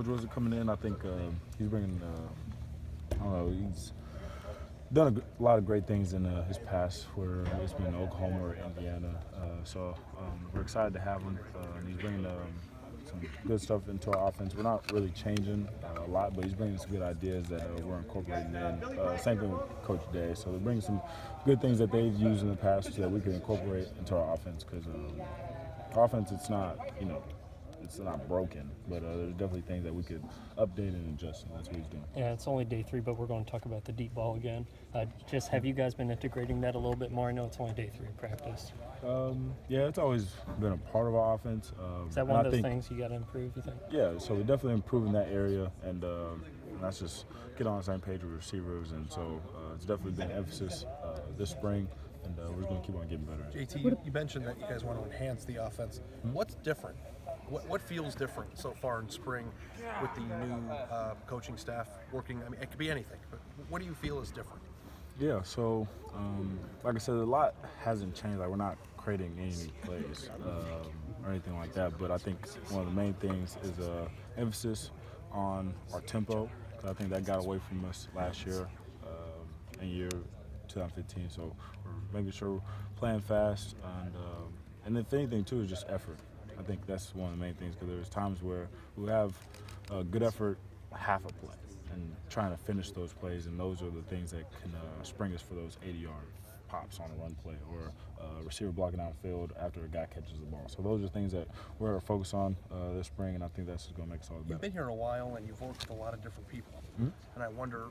Coach Wilson coming in, I think he's bringing, I don't know, he's done a lot of great things in his past, where it's been Oklahoma or Indiana. So we're excited to have him. And he's bringing some good stuff into our offense. We're not really changing a lot, but he's bringing some good ideas that we're incorporating in. Same thing with Coach Day. So they're bringing some good things that they've used in the past that we can incorporate into our offense, because our offense, it's not, it's not broken, but there's definitely things that we could update and adjust, and that's what he's doing. Yeah, it's only day 3, but we're going to talk about the deep ball again. Just have you guys been integrating that a little bit more? I know it's only day 3 of practice. Yeah, it's always been a part of our offense. Is that one of those things you got to improve, you think? Yeah, so we're definitely improving that area, and that's just get on the same page with receivers, and so it's definitely been an emphasis this spring, and we're just going to keep on getting better. JT, you mentioned that you guys want to enhance the offense. What's different? What feels different so far in spring with the new coaching staff working? I mean, it could be anything, but what do you feel is different? Yeah, so like I said, a lot hasn't changed. Like, we're not creating any new plays or anything like that, but I think one of the main things is emphasis on our tempo, because I think that got away from us last year and year 2015. So we're making sure we're playing fast, and then the anything too is just effort. I think that's one of the main things, because there's times where we have good effort half a play and trying to finish those plays, and those are the things that can spring us for those 80-yard pops on a run play, or a receiver blocking out field after a guy catches the ball. So those are things that we're going to focus on this spring, and I think that's going to make us all better. You've been here a while, and you've worked with a lot of different people, and I wonder,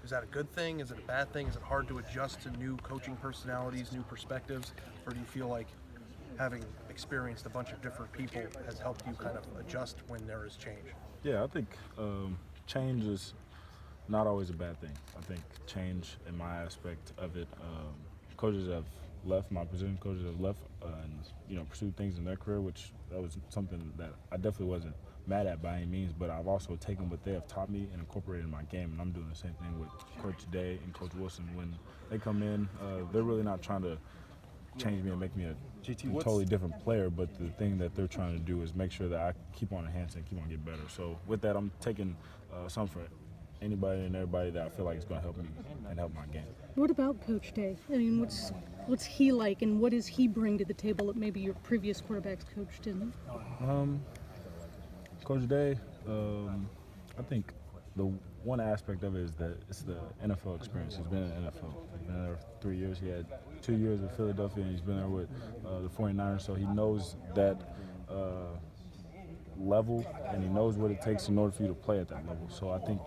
is that a good thing? Is it a bad thing? Is it hard to adjust to new coaching personalities, new perspectives, or do you feel like having experienced a bunch of different people has helped you kind of adjust when there is change? Yeah, I think change is not always a bad thing. I think change, in my aspect of it, coaches have left, my position coaches have left and pursued things in their career, which that was something that I definitely wasn't mad at by any means, but I've also taken what they have taught me and incorporated in my game, and I'm doing the same thing with Coach Day and Coach Wilson. When they come in, they're really not trying to change me and make me a totally different player, but the thing that they're trying to do is make sure that I keep on enhancing, keep on getting better. So with that, I'm taking some for anybody and everybody that I feel like is going to help me and help my game. What about Coach Day? I mean, what's he like, and what does he bring to the table that maybe your previous quarterbacks coach didn't? Coach Day, I think the one aspect of it is that it's the NFL experience. He's been in the NFL. He's been there for 3 years. He had 2 years with Philadelphia, and he's been there with the 49ers, so he knows that level, and he knows what it takes in order for you to play at that level. So I think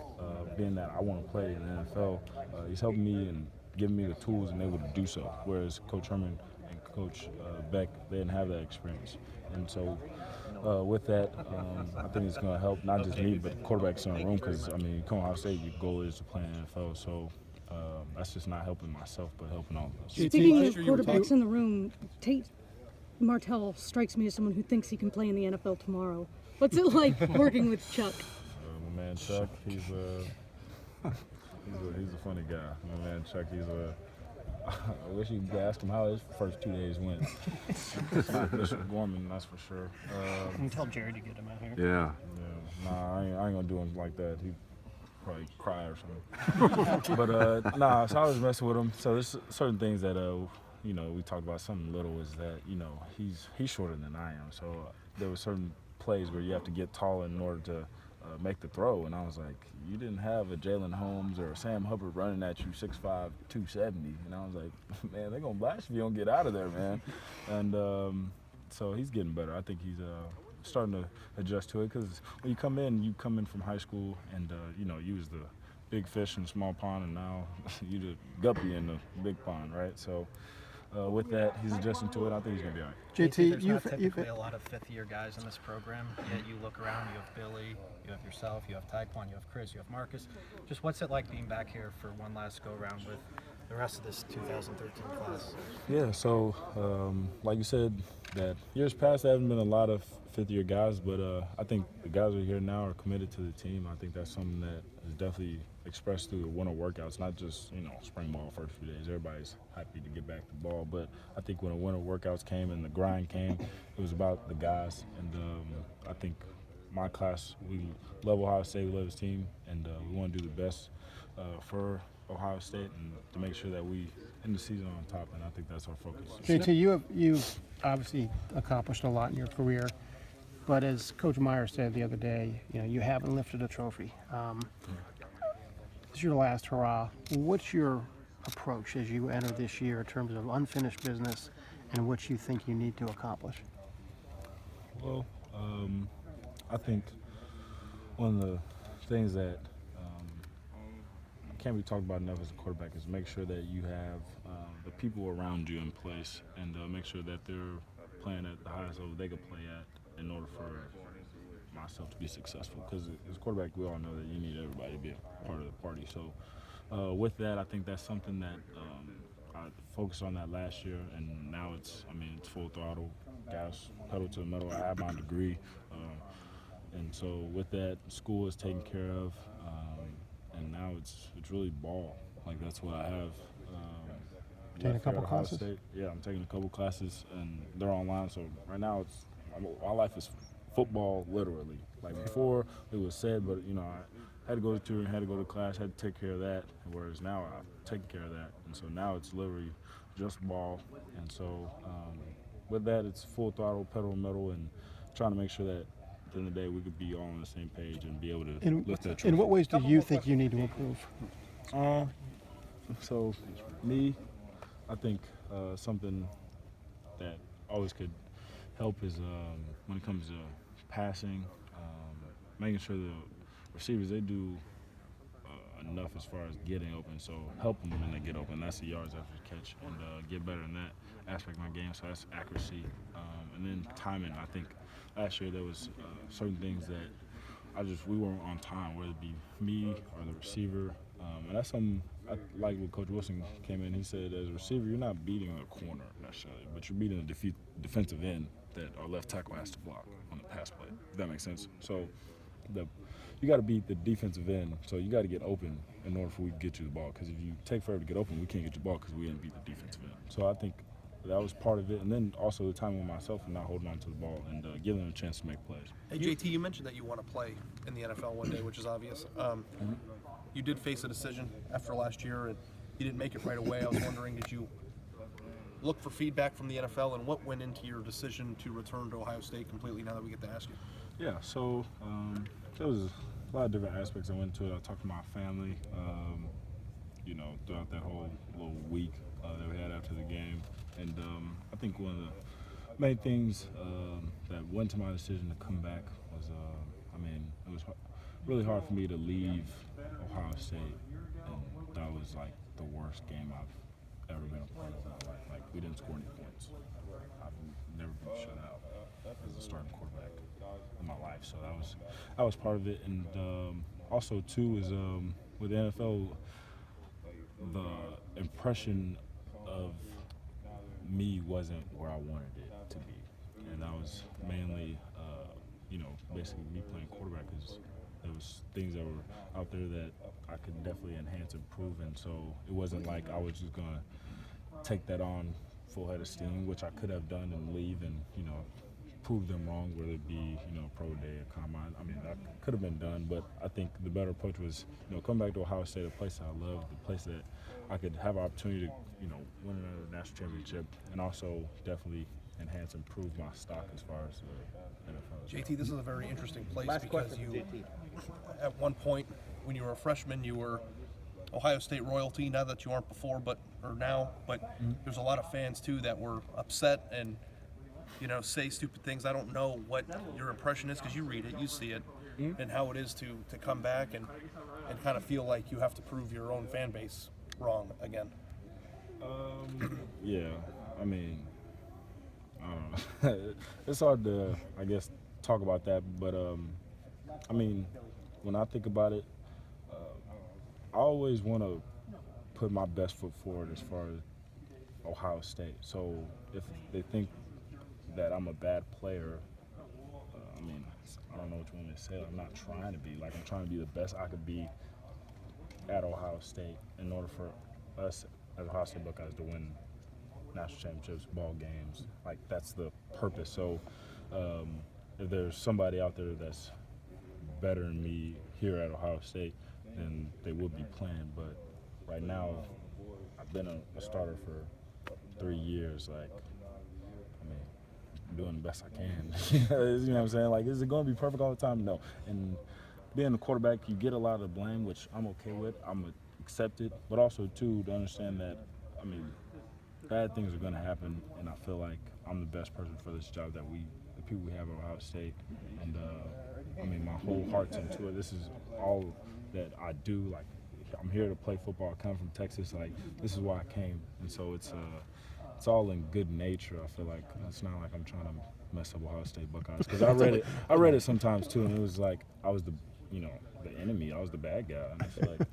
being that I want to play in the NFL, he's helping me and giving me the tools and able to do so, whereas Coach Herman and Coach Beck, they didn't have that experience. And so with that, I think it's going to help not just me, but quarterbacks in the room, because, I mean, come on, Ohio State, your goal is to play in the NFL, so that's just not helping myself, but helping all of us. Speaking of quarterbacks in the room, Tate Martell strikes me as someone who thinks he can play in the NFL tomorrow. What's it like working with Chuck? My man Chuck, he's a funny guy. My man Chuck, I wish you could ask him how his first 2 days went. It's not Bishop Gorman, that's for sure. You can tell Jerry to get him out here. Yeah. Nah, I ain't gonna do him like that. He'd probably cry or something. But so I was messing with him. So there's certain things that we talked about. Something little is that he's shorter than I am. So there were certain plays where you have to get taller in order to make the throw, and I was like, you didn't have a Jalen Holmes or a Sam Hubbard running at you 6'5", 270, and I was like, man, they're gonna blast you if you don't get out of there, man. And so he's getting better. I think he's starting to adjust to it, because when you come in from high school, and you was the big fish in the small pond, and now you the guppy in the big pond, right? So with that, he's adjusting to it. I think he's gonna be all right. JT, there's not typically a lot of fifth-year guys in this program, yet you look around, you have Billy, you have yourself, you have Taekwon, you have Chris, you have Marcus. Just what's it like being back here for one last go-around with the rest of this 2013 class? Yeah, so like you said, that years past there haven't been a lot of fifth-year guys, but I think the guys who are here now are committed to the team. I think that's something that is definitely expressed through the winter workouts, not just spring ball first few days. Everybody's happy to get back to ball, but I think when the winter workouts came and the grind came, it was about the guys, and I think my class, we love Ohio State, we love his team, and we want to do the best for Ohio State and to make sure that we end the season on top, and I think that's our focus. JT, you've obviously accomplished a lot in your career, but as Coach Meyer said the other day, you haven't lifted a trophy. This is your last hurrah. What's your approach as you enter this year in terms of unfinished business and what you think you need to accomplish? Well, I think one of the things that can't be talked about enough as a quarterback is make sure that you have the people around you in place and make sure that they're playing at the highest level they could play at in order for myself to be successful. Because as a quarterback, we all know that you need everybody to be a part of the party. So with that, I think that's something that I focused on that last year, and now it's full throttle, gas, pedal to the metal. I have my degree, and so with that, school is taken care of, and now it's really ball. Like that's what I have. Taking a couple Ohio classes? State. Yeah, I'm taking a couple classes, and they're online. So right now, my life is football, literally. Like before, it was said, but I had to go to touring, had to go to class, had to take care of that. Whereas now, I've taken care of that, and so now it's literally just ball. And so with that, it's full throttle, pedal to metal, and trying to make sure that at the end of the day, we could be all on the same page and be able to lift that trophy. In what ways do you think you need to improve? So me, I think something that always could help is when it comes to passing, making sure the receivers, they do enough as far as getting open. So help them when they get open. That's the yards after the catch, and get better in that aspect of my game. So that's accuracy, and then timing. I think last year there was certain things that we weren't on time, whether it be me or the receiver, and that's something I like when Coach Wilson came in. He said, as a receiver, you're not beating the corner necessarily, but you're beating the defensive end that our left tackle has to block on the pass play. If that makes sense. So you got to beat the defensive end, so you got to get open in order for we to get you the ball. Because if you take forever to get open, we can't get you the ball because we didn't beat the defensive end. So I think that was part of it, and then also the time with myself and not holding on to the ball and giving them a chance to make plays. Hey, JT, you mentioned that you want to play in the NFL one day, which is obvious. You did face a decision after last year, and you didn't make it right away. I was wondering, did you look for feedback from the NFL, and what went into your decision to return to Ohio State completely now that we get to ask you? Yeah, so there was a lot of different aspects that went into it. I talked to my family, throughout that whole little week that we had after the game. And I think one of the main things that went to my decision to come back was, it was really hard for me to leave Ohio State, and that was like the worst game I've ever been a part of in my life. Like, we didn't score any points. I've never been shut out as a starting quarterback in my life, so that was part of it. And also too is with the NFL, the impression of me wasn't where I wanted it to be, and that was mainly basically me playing quarterback, because there was things that were out there that I could definitely enhance and improve, and so it wasn't like I was just gonna take that on full head of steam, which I could have done and leave and prove them wrong, whether it be pro day or combine. That could have been done, but I think the better approach was come back to Ohio State, a place that I love, the place that I could have an opportunity to win another national championship, and also definitely enhance and improve my stock as far as the NFL. JT, this is a very interesting place because you, at one point when you were a freshman, you were Ohio State royalty. Now that you aren't now, but there's a lot of fans too that were upset and say stupid things. I don't know what your impression is because you read it, you see it, and how it is to come back and kind of feel like you have to prove your own fan base wrong again. Yeah, I don't know. It's hard to, I guess, talk about that, but when I think about it, I always want to put my best foot forward as far as Ohio State. So if they think that I'm a bad player, I don't know what you want me to say. I'm not trying to be. Like, I'm trying to be the best I could be at Ohio State in order for us as Ohio State Buckeyes to win national championships, ball games. Like, that's the purpose. So if there's somebody out there that's better than me here at Ohio State, then they would be playing. But right now, I've been a starter for 3 years. Like, I mean, I'm doing the best I can. You know what I'm saying? Like, is it going to be perfect all the time? No. And being a quarterback, you get a lot of blame, which I'm okay with. I'm going to accept it. But also, too, to understand that, I mean, bad things are going to happen, and I feel like I'm the best person for this job that the people we have at Ohio State. And, I mean, my whole heart's into it. This is all that I do. Like, I'm here to play football. I come from Texas. Like, this is why I came. And so it's all in good nature. I feel like it's not like I'm trying to mess up Ohio State Buckeyes. Because I read it sometimes, too, and it was like I was the enemy. I was the bad guy. And it's like,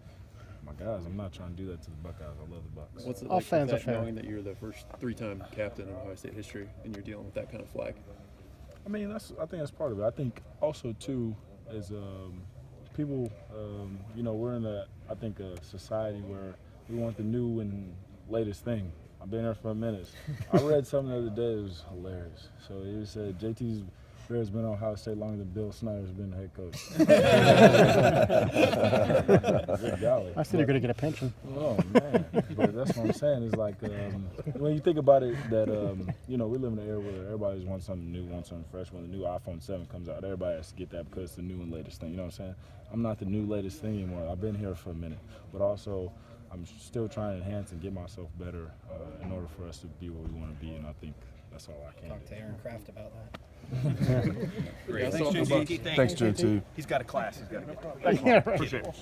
my guys, I'm not trying to do that to the Buckeyes. I love the Bucks. What's it All like fans with are that, fair. knowing that you're the first 3-time captain in Ohio State history and you're dealing with that kind of flag? I mean, I think that's part of it. I think also too is people. We're in a society where we want the new and latest thing. I've been here for a minute. I read something the other day. It was hilarious. So it said JT's Barrett's been on Ohio State longer than Bill Snyder's been the head coach. Good golly. I said you're going to get a pension. Oh man, but that's what I'm saying. Is like when you think about it, that we live in an era where everybody wants something new, wants something fresh. When the new iPhone 7 comes out, everybody has to get that because it's the new and latest thing. You know what I'm saying? I'm not the new latest thing anymore. I've been here for a minute, but also I'm still trying to enhance and get myself better in order for us to be where we want to be. And I think that's all I can Talk do. to Aaron Kraft about that. Great. Thanks, JT. Thanks, JT. He's got a class. He's got to get. Yeah, right. Appreciate it.